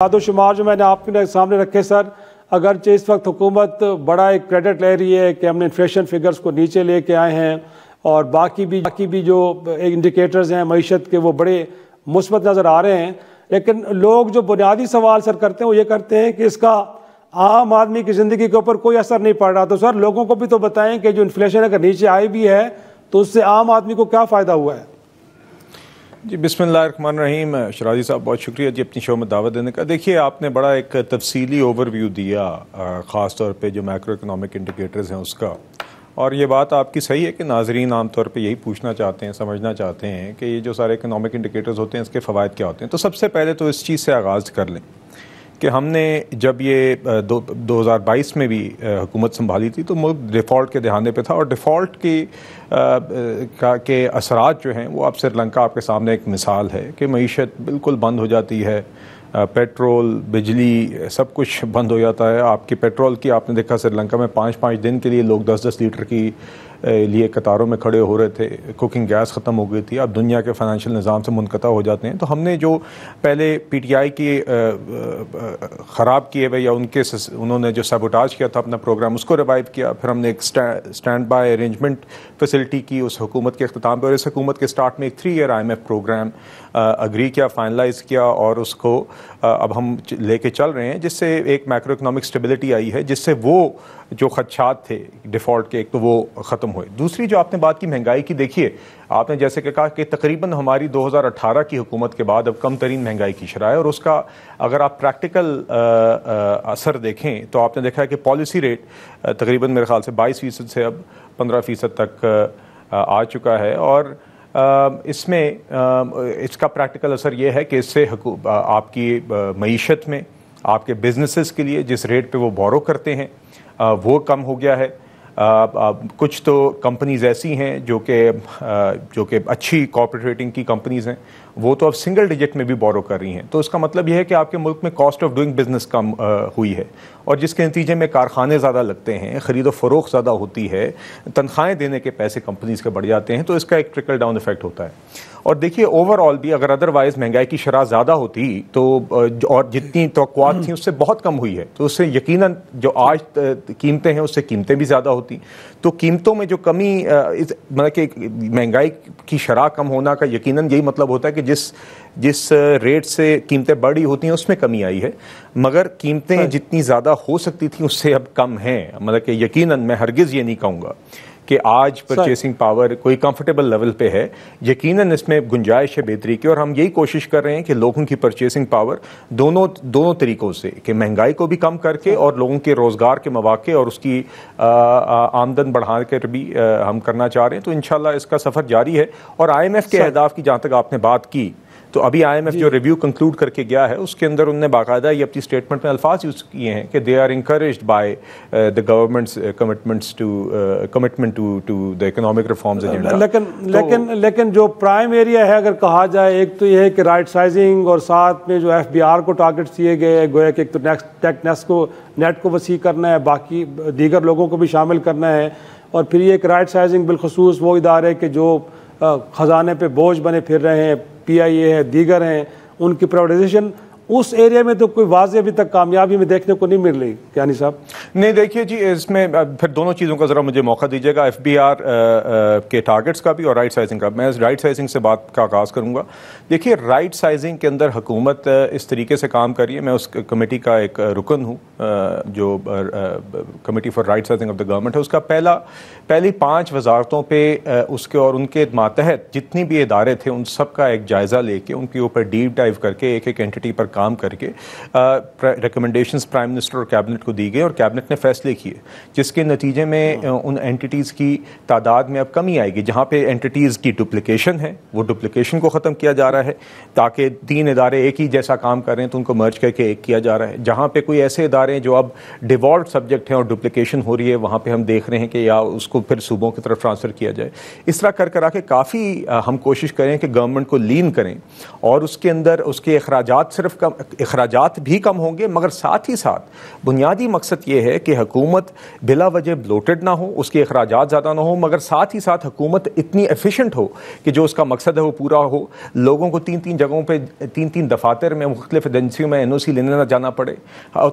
اعداد و شمار جو میں نے آپ کے سامنے رکھے سر، اگرچہ اس وقت حکومت بڑا ایک کریڈٹ لے رہی ہے کہ ہم نے انفلیشن فگرز کو نیچے لے کے آئے ہیں اور باقی بھی جو انڈیکیٹرز ہیں معیشت کے وہ بڑے مثبت نظر آ رہے ہیں، لیکن لوگ جو بنیادی سوال سر کرتے ہیں وہ یہ کرتے ہیں کہ اس کا عام آدمی کی زندگی کے اوپر کوئی اثر نہیں پڑ رہا۔ تو سر لوگوں کو بھی تو بتائیں کہ جو انفلیشن اگر نیچے آئی بھی ہے تو اس سے عام آدمی کو کیا فائدہ ہوا ہے؟ جی بسم اللہ الرحمن الرحیم۔ شرازی صاحب بہت شکریہ جی اپنی شو میں دعوت دینے کا۔ دیکھیے آپ نے بڑا ایک تفصیلی اوور ویو دیا خاص طور پہ جو میکرو اکنامک انڈیکیٹرز ہیں اس کا، اور یہ بات آپ کی صحیح ہے کہ ناظرین عام طور پہ یہی پوچھنا چاہتے ہیں، سمجھنا چاہتے ہیں کہ یہ جو سارے اکنامک انڈیکیٹرز ہوتے ہیں اس کے فوائد کیا ہوتے ہیں۔ تو سب سے پہلے تو اس چیز سے آغاز کر لیں کہ ہم نے جب یہ 2022 میں بھی حکومت سنبھالی تھی تو ملک ڈیفالٹ کے دہانے پہ تھا، اور ڈیفالٹ کے اثرات جو ہیں وہ اب سری لنکا آپ کے سامنے ایک مثال ہے کہ معیشت بالکل بند ہو جاتی ہے، پیٹرول، بجلی سب کچھ بند ہو جاتا ہے۔ آپ کی پیٹرول کی آپ نے دیکھا سری لنکا میں 5 دن کے لیے لوگ 10 لیٹر کی لیے قطاروں میں کھڑے ہو رہے تھے، کوکنگ گیس ختم ہو گئی تھی، اب دنیا کے فائنینشیل نظام سے منقطع ہو جاتے ہیں۔ تو ہم نے جو پہلے پی ٹی آئی کی خراب کیے ہوئے یا انہوں نے جو سیبوٹاج کیا تھا اپنا پروگرام، اس کو ریوائیو کیا، پھر ہم نے ایک اسٹینڈ بائی ارینجمنٹ فیسلٹی کی اس حکومت کے اختتام پہ، اور اس حکومت کے سٹارٹ میں ایک 3 ایئر IMF پروگرام اگری کیا، فائنلائز کیا، اور اس کو اب ہم لے کے چل رہے ہیں، جس سے ایک میکرو اکنامک اسٹیبلٹی آئی ہے، جس سے وہ جو خدشات تھے ڈیفالٹ کے ایک تو وہ ختم ہوئے۔ دوسری جو آپ نے بات کی مہنگائی کی، دیکھیے آپ نے جیسے کہ کہا کہ تقریباً ہماری 2018 کی حکومت کے بعد اب کم ترین مہنگائی کی شرح ہے، اور اس کا اگر آپ پریکٹیکل اثر دیکھیں تو آپ نے دیکھا ہے کہ پالیسی ریٹ تقریباً میرے خیال سے 22% سے اب 15% تک آ چکا ہے، اور اس میں اس کا پریکٹیکل اثر یہ ہے کہ اس سے آپ کی معیشت میں آپ کے بزنسز کے لیے جس ریٹ پہ وہ بورو کرتے ہیں وہ کم ہو گیا ہے۔ کچھ تو کمپنیز ایسی ہیں جو کہ اچھی کارپوریٹ ریٹنگ کی کمپنیز ہیں، وہ تو اب سنگل ڈیجٹ میں بھی بورو کر رہی ہیں۔ تو اس کا مطلب یہ ہے کہ آپ کے ملک میں کاسٹ آف ڈوئنگ بزنس کم ہوئی ہے، اور جس کے نتیجے میں کارخانے زیادہ لگتے ہیں، خرید و فروخت زیادہ ہوتی ہے، تنخواہیں دینے کے پیسے کمپنیز کے بڑھ جاتے ہیں، تو اس کا ایک ٹرکل ڈاؤن ایفیکٹ ہوتا ہے۔ اور دیکھیے اوور آل بھی اگر ادروائز مہنگائی کی شرح زیادہ ہوتی تو اور جتنی توقعات تھیں اس سے بہت کم ہوئی ہے، تو اس سے یقیناً جو آج قیمتیں ہیں اس سے قیمتیں بھی زیادہ ہوتی، تو قیمتوں میں جو کمی مطلب کہ مہنگائی کی شرح کم ہونا کا یقیناً یہی مطلب ہوتا ہے کہ جس ریٹ سے قیمتیں بڑھی ہوتی ہیں اس میں کمی آئی ہے، مگر قیمتیں جتنی زیادہ ہو سکتی تھیں اس سے اب کم ہیں۔ مطلب کہ یقیناً میں ہرگز یہ نہیں کہوں گا کہ آج پرچیسنگ پاور کوئی کمفرٹیبل لیول پہ ہے، یقیناً اس میں گنجائش ہے بہتری کی، اور ہم یہی کوشش کر رہے ہیں کہ لوگوں کی پرچیسنگ پاور دونوں طریقوں سے، کہ مہنگائی کو بھی کم کر کے اور لوگوں کے روزگار کے مواقع اور اس کی آمدن بڑھا کر بھی ہم کرنا چاہ رہے ہیں۔ تو انشاءاللہ اس کا سفر جاری ہے، اور IMF کے اہداف کی جہاں تک آپ نے بات کی تو ابھی IMF جو ریویو کنکلوڈ کر کے گیا ہے اس کے اندر انہوں نے باقاعدہ یہ اپنی اسٹیٹمنٹ میں الفاظ یوز کیے ہیں کہ they are encouraged by the government's commitment to the economic reforms agenda. لیکن جو پرائم ایریا ہے اگر کہا جائے، ایک تو یہ ہے کہ رائٹ سائزنگ، اور ساتھ میں جو FBR کو ٹارگٹس دیے گئے ہیں، گویا کہ ایک تو نیٹ کو وسیع کرنا ہے، باقی دیگر لوگوں کو بھی شامل کرنا ہے، اور پھر یہ ایک رائٹ سائزنگ بالخصوص وہ ادارے کہ جو خزانے پہ بوجھ بنے پھر رہے ہیں، PIA ہے، دیگر ہیں، ان کی پرائیویٹائزیشن، اس ایریا میں تو کوئی واضح ابھی تک کامیابی میں دیکھنے کو نہیں مل رہی کیانی صاحب۔ نہیں دیکھیے جی، اس میں پھر دونوں چیزوں کا ذرا مجھے موقع دیجیے گا، FBR کے ٹارگٹس کا بھی اور رائٹ سائزنگ کا۔ میں رائٹ سائزنگ سے بات کا آغاز کروں گا۔ دیکھیے رائٹ سائزنگ کے اندر حکومت اس طریقے سے کام کر رہی ہے، میں اس کمیٹی کا ایک رکن ہوں جو committee for right sizing of the government ہے، اس کا پہلی 5 وزارتوں پہ اس کے اور ان کے ماتحت جتنی بھی ادارے تھے ان سب کا ایک جائزہ لے کے ان کے اوپر ڈیپ ڈائیو کر کے ایک اینٹی پر کام کر کے ریکمنڈیشنز پرائم منسٹر اور کیبنٹ کو دی گئی، اور کیبنٹ نے فیصلے کیے جس کے نتیجے میں ان اینٹیز کی تعداد میں اب کمی آئے گی۔ جہاں پہ اینٹیز کی ڈپلیکیشن ہے وہ ڈپلیکیشن کو ختم کیا جا رہا ہے، تاکہ 3 ادارے ایک ہی جیسا کام کر رہے ہیں تو ان کو مرج کر کے ایک کیا جا رہا ہے۔ جہاں پہ کوئی ایسے ادارے ہیں جو اب ڈیوالٹ سبجیکٹ ہیں اور ڈپلیکیشن ہو رہی ہے، وہاں پہ ہم دیکھ رہے ہیں کہ یا اس کو پھر صوبوں کی طرف ٹرانسفر کیا جائے۔ اس طرح کر آ کے کافی ہم کوشش کریں کہ گورنمنٹ کو لین کریں، اور اس کے اندر اس کے اخراجات صرف اخراجات بھی کم ہوں گے، مگر ساتھ ہی ساتھ بنیادی مقصد یہ ہے کہ حکومت بلا وجہ بلوٹڈ نہ ہو، اس کے اخراجات زیادہ نہ ہوں، مگر ساتھ ہی ساتھ حکومت اتنی ایفیشینٹ ہو کہ جو اس کا مقصد ہے وہ پورا ہو، لوگوں کو 3 جگہوں پہ 3 دفاتر میں مختلف ایجنسیوں میں NOC لینے نہ جانا پڑے۔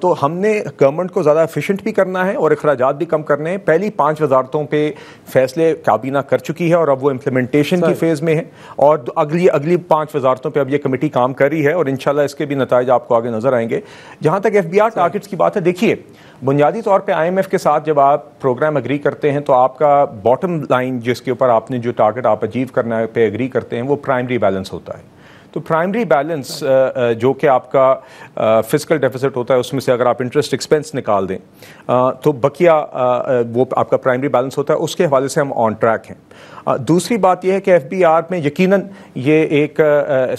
تو ہم نے گورنمنٹ کو زیادہ ایفیشینٹ بھی کرنا ہے اور اخراجات بھی کم کرنے ہیں۔ پہلی 5 وزارتوں پہ فیصلے کابینہ کر چکی ہے اور اب وہ امپلیمنٹیشن کی فیز میں ہے، اور اگلی 5 وزارتوں پہ اب یہ کمیٹی کام کر رہی ہے، اور انشاءاللہ اس کے بھی نتائج آپ کو آگے نظر آئیں گے۔ جہاں تک FBR ٹارگٹس کی بات ہے، دیکھیے بنیادی طور پہ IMF کے ساتھ جب آپ پروگرام اگری کرتے ہیں تو آپ کا باٹم لائن جس کے اوپر آپ نے جو ٹارگٹ آپ اچیو کرنا ہے پہ اگری کرتے ہیں وہ پرائمری بیلنس ہوتا ہے۔ تو پرائمری بیلنس جو کہ آپ کا فسکل ڈیفیسٹ ہوتا ہے، اس میں سے اگر آپ انٹرسٹ ایکسپینس نکال دیں تو بقیہ وہ آپ کا پرائمری بیلنس ہوتا ہے، اس کے حوالے سے ہم آن ٹریک ہیں۔ دوسری بات یہ ہے کہ FBR میں یقیناً یہ ایک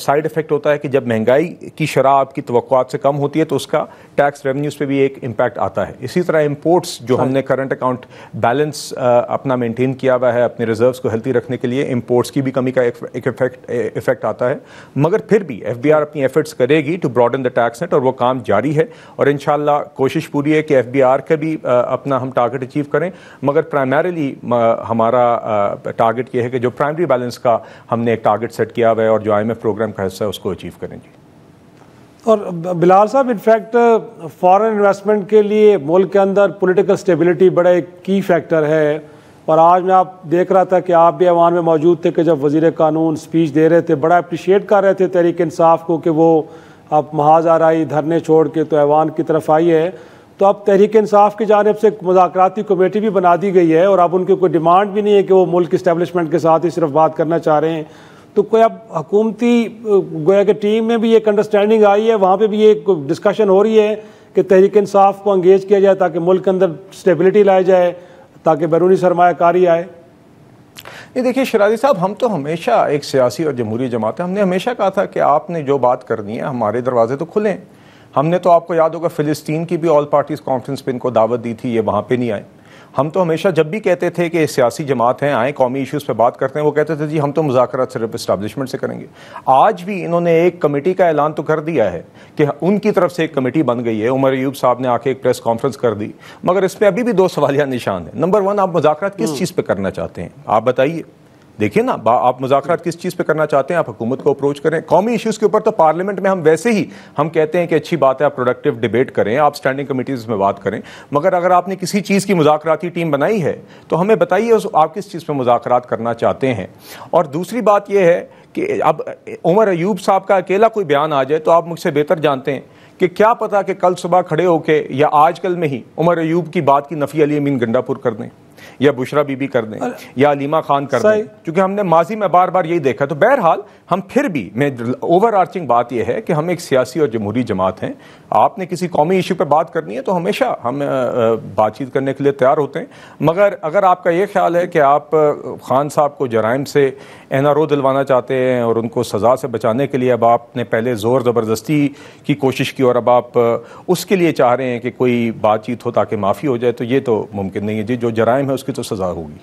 سائیڈ افیکٹ ہوتا ہے کہ جب مہنگائی کی شرح آپ کی توقعات سے کم ہوتی ہے تو اس کا ٹیکس ریونیوز پہ بھی ایک امپیکٹ آتا ہے۔ اسی طرح امپورٹس جو ہم نے کرنٹ اکاؤنٹ بیلنس اپنا مینٹین کیا ہوا ہے اپنے ریزروز کو ہیلتھی رکھنے کے لیے، امپورٹس کی بھی کمی کا ایک افیکٹ آتا ہے، مگر پھر بھی FBR اپنی ایفرٹس کرے گی to broaden the tax net, اور وہ کام جاری ہے، اور انشاءاللہ کوشش پوری ہے کہ FBR کا بھی اپنا ہم ٹارگٹ اچیو کریں، مگر پرائمریلی ہمارا ٹارگٹ یہ ہے کہ جو پرائمری بیلنس کا ہم نے ایک ٹارگٹ سیٹ کیا ہوا ہے اور جو IMF پروگرام کا حصہ ہے اس کو اچیو کریں جی۔ اور بلال صاحب انفیکٹ فارن انویسٹمنٹ کے لیے ملک کے اندر پولیٹیکل اسٹیبلٹی بڑا ایک کی فیکٹر ہے، اور آج میں آپ دیکھ رہا تھا کہ آپ بھی ایوان میں موجود تھے کہ جب وزیر قانون سپیچ دے رہے تھے بڑا اپریشیٹ کر رہے تھے تحریک انصاف کو کہ وہ اب محاذ آرائی دھرنے چھوڑ کے تو ایوان کی طرف آئی ہے۔ تو اب تحریک انصاف کی جانب سے ایک مذاکراتی کمیٹی بھی بنا دی گئی ہے، اور اب ان کی کوئی ڈیمانڈ بھی نہیں ہے کہ وہ ملک کی اسٹیبلشمنٹ کے ساتھ ہی صرف بات کرنا چاہ رہے ہیں۔ تو کوئی اب حکومتی گویا کہ ٹیم میں بھی ایک انڈرسٹینڈنگ آئی ہے، وہاں پہ بھی ایک ڈسکشن ہو رہی ہے کہ تحریک انصاف کو انگیج کیا جائے تاکہ ملک کے اندر اسٹیبلٹی لائی جائے، تاکہ بیرونی سرمایہ کاری آئے۔ یہ دیکھیے شرازی صاحب، ہم تو ہمیشہ ایک سیاسی اور جمہوری جماعت ہے، ہم نے ہمیشہ کہا تھا کہ آپ نے جو بات کرنی ہے ہمارے دروازے تو کھلیں۔ ہم نے تو آپ کو یاد ہوگا فلسطین کی بھی آل پارٹیز کانفرنس پہ ان کو دعوت دی تھی، یہ وہاں پہ نہیں آئے۔ ہم تو ہمیشہ جب بھی کہتے تھے کہ سیاسی جماعت ہیں آئیں قومی ایشوز پہ بات کرتے ہیں، وہ کہتے تھے جی ہم تو مذاکرات صرف اسٹیبلشمنٹ سے کریں گے۔ آج بھی انہوں نے ایک کمیٹی کا اعلان تو کر دیا ہے کہ ان کی طرف سے ایک کمیٹی بن گئی ہے، عمر ایوب صاحب نے آ کے ایک پریس کانفرنس کر دی، مگر اس پہ ابھی بھی 2 سوالیہ نشان ہیں۔ نمبر 1، آپ مذاکرات کس چیز پہ کرنا چاہتے ہیں؟ آپ بتائیے، دیکھیں نا، آپ مذاکرات کس چیز پہ کرنا چاہتے ہیں؟ آپ حکومت کو اپروچ کریں۔ قومی ایشوز کے اوپر تو پارلیمنٹ میں ہم ویسے ہی ہم کہتے ہیں کہ اچھی بات ہے، آپ پروڈکٹیو ڈیبیٹ کریں، آپ اسٹینڈنگ کمیٹیز میں بات کریں، مگر اگر آپ نے کسی چیز کی مذاکراتی ٹیم بنائی ہے تو ہمیں بتائیے آپ کس چیز پہ مذاکرات کرنا چاہتے ہیں۔ اور دوسری بات یہ ہے کہ اب عمر ایوب صاحب کا اکیلا کوئی بیان آ جائے تو آپ مجھ سے بہتر جانتے ہیں کہ کیا پتا کہ کل صبح کھڑے ہو کے یا آج کل میں ہی عمر ایوب کی بات کی نفی علی امین گنڈا پور کر دیں، یا بشرا بی بی کر دیں، یا علیمہ خان کر دیں، کیونکہ ہم نے ماضی میں بار بار یہی دیکھا۔ تو بہرحال ہم پھر بھی اوور آرچنگ بات یہ ہے کہ ہم ایک سیاسی اور جمہوری جماعت ہیں، آپ نے کسی قومی ایشو پہ بات کرنی ہے تو ہمیشہ ہم بات چیت کرنے کے لیے تیار ہوتے ہیں، مگر اگر آپ کا یہ خیال ہے کہ آپ خان صاحب کو جرائم سے NRO دلوانا چاہتے ہیں اور ان کو سزا سے بچانے کے لیے اب آپ نے پہلے زور زبردستی کی کوشش کی اور اب آپ اس کے لیے چاہ رہے ہیں کہ کوئی بات چیت ہو تاکہ معافی ہو جائے، تو یہ تو ممکن نہیں ہے جی، جو جرائم ہے اس کی تو سزا ہوگی۔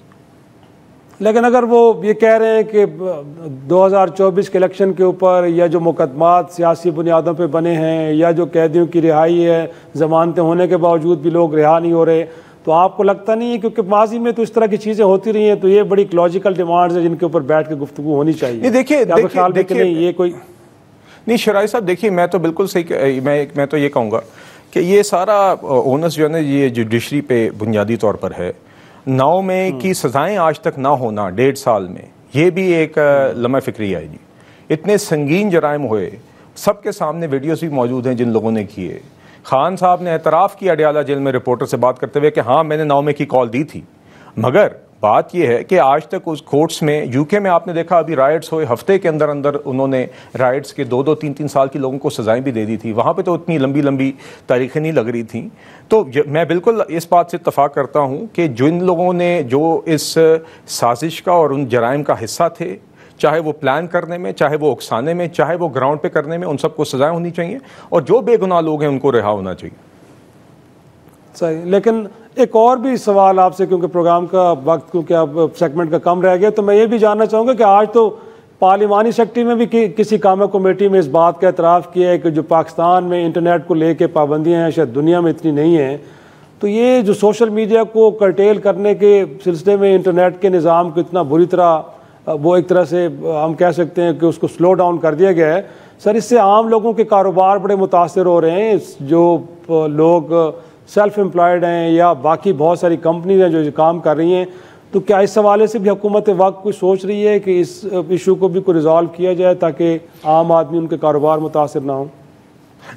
لیکن اگر وہ یہ کہہ رہے ہیں کہ 2024 کے الیکشن کے اوپر یا جو مقدمات سیاسی بنیادوں پہ بنے ہیں یا جو قیدیوں کی رہائی ہے، ضمانتیں ہونے کے باوجود بھی لوگ رہا نہیں ہو رہے، تو آپ کو لگتا نہیں ہے کیونکہ ماضی میں تو اس طرح کی چیزیں ہوتی رہی ہیں تو یہ بڑی لاجیکل ڈیمانڈز ہیں جن کے اوپر بیٹھ کے گفتگو ہونی چاہیے؟ دیکھیے یہ کوئی نہیں شرائع صاحب، دیکھیے میں تو بالکل صحیح، میں تو یہ کہوں گا کہ یہ سارا اونس جو ہے نا یہ جوڈیشری پہ بنیادی طور پر ہے۔ 9 مئی کی سزائیں آج تک نہ ہونا 1.5 سال میں، یہ بھی ایک لمحہ فکری ہے جی۔ اتنے سنگین جرائم ہوئے، سب کے سامنے ویڈیوز بھی موجود ہیں جن لوگوں نے کیے۔ خان صاحب نے اعتراف کیا اڈیالہ جیل میں رپورٹر سے بات کرتے ہوئے کہ ہاں میں نے 9 مئی کی کال دی تھی، مگر بات یہ ہے کہ آج تک اس کورٹس میں UK میں آپ نے دیکھا ابھی رائٹس ہوئے، ہفتے کے اندر انہوں نے رائٹس کے 2-2 3-3 سال کی لوگوں کو سزائیں بھی دے دی تھی، وہاں پہ تو اتنی لمبی تاریخیں نہیں لگ رہی تھیں۔ تو میں بالکل اس بات سے اتفاق کرتا ہوں کہ جن لوگوں نے جو اس سازش کا اور ان جرائم کا حصہ تھے، چاہے وہ پلان کرنے میں، چاہے وہ اکسانے میں، چاہے وہ گراؤنڈ پہ کرنے میں، ان سب کو سزائیں ہونی چاہیے، اور جو بے گناہ لوگ ہیں ان کو رہا ہونا چاہیے۔ صحیح، لیکن ایک اور بھی سوال آپ سے، کیونکہ پروگرام کا وقت کیونکہ اب سیگمنٹ کا کم رہ گیا، تو میں یہ بھی جاننا چاہوں گا کہ آج تو پارلیمانی سیکرٹری میں بھی کسی کامہ کمیٹی میں اس بات کا اعتراف کیا ہے کہ جو پاکستان میں انٹرنیٹ کو لے کے پابندیاں ہیں شاید دنیا میں اتنی نہیں ہیں. تو یہ جو سوشل میڈیا کو کرٹیل کرنے کے سلسلے میں انٹرنیٹ کے نظام کو اتنا بری طرح وہ ایک طرح سے ہم کہہ سکتے ہیں کہ اس کو سلو ڈاؤن کر دیا گیا ہے سر. اس سے عام لوگوں کے کاروبار بڑے متاثر ہو رہے ہیں. جو لوگ سیلف امپلائڈ ہیں یا باقی بہت ساری کمپنیز ہیں جو کام کر رہی ہیں, تو کیا اس حوالے سے بھی حکومت وقت کوئی سوچ رہی ہے کہ اس ایشو کو بھی کوئی ریزالو کیا جائے تاکہ عام آدمی ان کے کاروبار متاثر نہ ہوں؟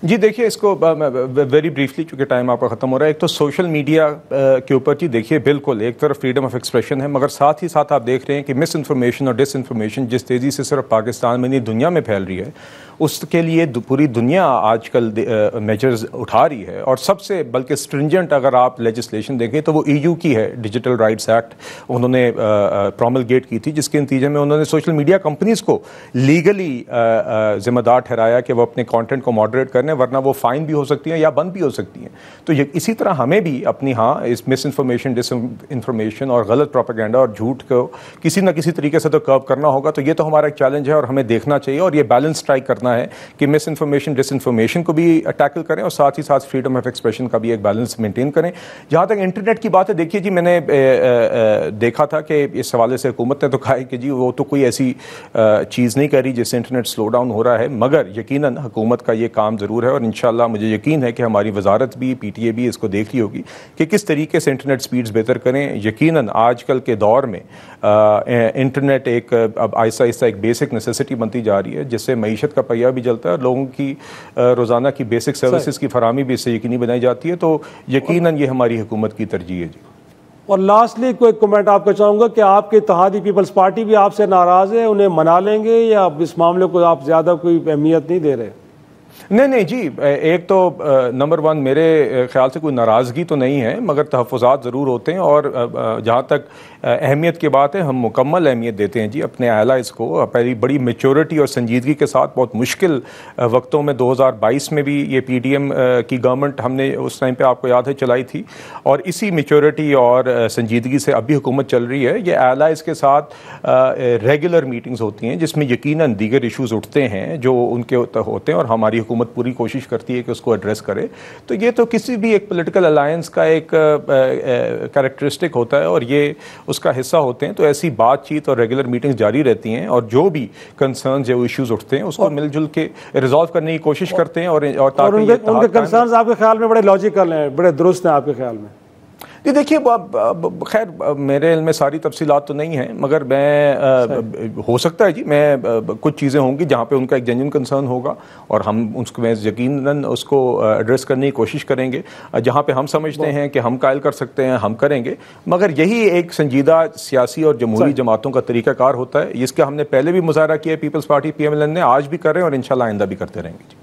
جی دیکھیے اس کو ویری بریفلی چونکہ ٹائم آپ کا ختم ہو رہا ہے. ایک تو سوشل میڈیا کے اوپر جی دیکھیے بالکل ایک طرف فریڈم آف ایکسپریشن ہے, مگر ساتھ ہی ساتھ آپ دیکھ رہے ہیں کہ مس انفارمیشن اور ڈس انفارمیشن جس تیزی سے صرف پاکستان میں نہیں دنیا میں پھیل رہی ہے, اس کے لیے پوری دنیا آج کل میجرز اٹھا رہی ہے. اور سب سے بلکہ اسٹرنجنٹ اگر آپ لیجسلیشن دیکھیں تو وہ EU کی ہے, ڈیجیٹل رائٹس ایکٹ انہوں نے پروملگیٹ کی تھی, جس کے نتیجے میں انہوں نے سوشل میڈیا کمپنیز کو لیگلی ذمہ دار ٹھہرایا کہ وہ اپنے کانٹینٹ کو ماڈریٹ کرنے, ورنہ وہ فائن بھی ہو سکتی ہیں یا بند بھی ہو سکتی ہیں. تو اسی طرح ہمیں بھی اپنی اس مس انفارمیشن ڈس انفارمیشن اور غلط پروپیگنڈا اور جھوٹ کو کسی نہ کسی طریقے سے تو کرو کرنا ہوگا. تو یہ تو ہمارا ایک چیلنج ہے اور ہمیں دیکھنا چاہیے اور یہ بیلنس اسٹرائک کرنا ہے کہ مس انفارمیشن ڈس انفارمیشن کو بھی ٹیکل کریں اور ساتھ ہی ساتھ فریڈم آف ایکسپریشن کا بھی ایک بیلنس مینٹین کریں. جہاں تک انٹرنیٹ کی بات ہے, دیکھیے جی میں نے دیکھا تھا کہ اس حوالے سے حکومت نے تو کہا ہے کہ جی وہ تو کوئی ایسی چیز نہیں کر رہی جس سے انٹرنیٹ سلو ڈاؤن ہو رہا ہے, مگر یقیناً حکومت کا یہ کام ضرور ہے اور انشاءاللہ مجھے یقین ہے کہ ہماری وزارت بھی PTA بھی اس کو دیکھ رہی ہوگی کہ کس طریقے سے انٹرنیٹ سپیڈز بہتر کریں. یقیناً آج کل کے دور میں انٹرنیٹ ایک اب آہستہ آہستہ ایک بیسک نیسیسٹی بنتی جا رہی ہے, جس سے معیشت کا پہیہ بھی چلتا ہے اور لوگوں کی روزانہ کی بیسک سروسز کی فراہمی بھی اس سے یقینی بنائی جاتی ہے. تو یقیناً یہ ہماری حکومت کی ترجیح ہے جی. اور لاسٹلی کوئی کمنٹ آپ کا چاہوں گا کہ آپ کے اتحادی پیپلز پارٹی بھی آپ سے ناراض ہے, انہیں منا لیں گے یا اس معاملے کو آپ زیادہ کوئی اہمیت نہیں دے رہے؟ نہیں جی, ایک تو نمبر 1 میرے خیال سے کوئی ناراضگی تو نہیں ہے, مگر تحفظات ضرور ہوتے ہیں. اور جہاں تک اہمیت کی بات ہے, ہم مکمل اہمیت دیتے ہیں جی اپنے الائز کو. پہلی بڑی میچورٹی اور سنجیدگی کے ساتھ بہت مشکل وقتوں میں 2022 میں بھی یہ PDM کی گورنمنٹ ہم نے اس ٹائم پہ آپ کو یاد ہے چلائی تھی, اور اسی میچورٹی اور سنجیدگی سے اب بھی حکومت چل رہی ہے. یہ الائز کے ساتھ ریگولر میٹنگز ہوتی ہیں جس میں یقیناً دیگر ایشوز اٹھتے ہیں جو ان کے ہوتے ہیں, اور ہماری حکومت پوری کوشش کرتی ہے کہ اس کو ایڈریس کرے. تو یہ تو کسی بھی ایک پولیٹیکل الائنس کا ایک کریکٹرسٹک ہوتا ہے اور یہ اس کا حصہ ہوتے ہیں. تو ایسی بات چیت اور ریگولر میٹنگز جاری رہتی ہیں, اور جو بھی کنسرنز یا ایشوز اٹھتے ہیں اس کو مل جل کے ریزالو کرنے کی کوشش کرتے ہیں. اور ان کے کنسرنز آپ کے خیال میں بڑے لاجیکل ہیں, بڑے درست ہیں آپ کے خیال میں؟ جی دیکھیے خیر میرے علم میں ساری تفصیلات تو نہیں ہیں, مگر میں ہو سکتا ہے جی میں کچھ چیزیں ہوں گی جہاں پہ ان کا ایک جینیون کنسرن ہوگا اور ہم اس کو یقیناً اس کو ایڈریس کرنے کی کوشش کریں گے. جہاں پہ ہم سمجھتے ہیں کہ ہم قائل کر سکتے ہیں ہم کریں گے, مگر یہی ایک سنجیدہ سیاسی اور جمہوری جماعتوں کا طریقہ کار ہوتا ہے, جس کا ہم نے پہلے بھی مظاہرہ کیا ہے پیپلز پارٹی PMLN نے, آج بھی کر رہے ہیں اور انشاءاللہ آئندہ بھی کرتے رہیں گے.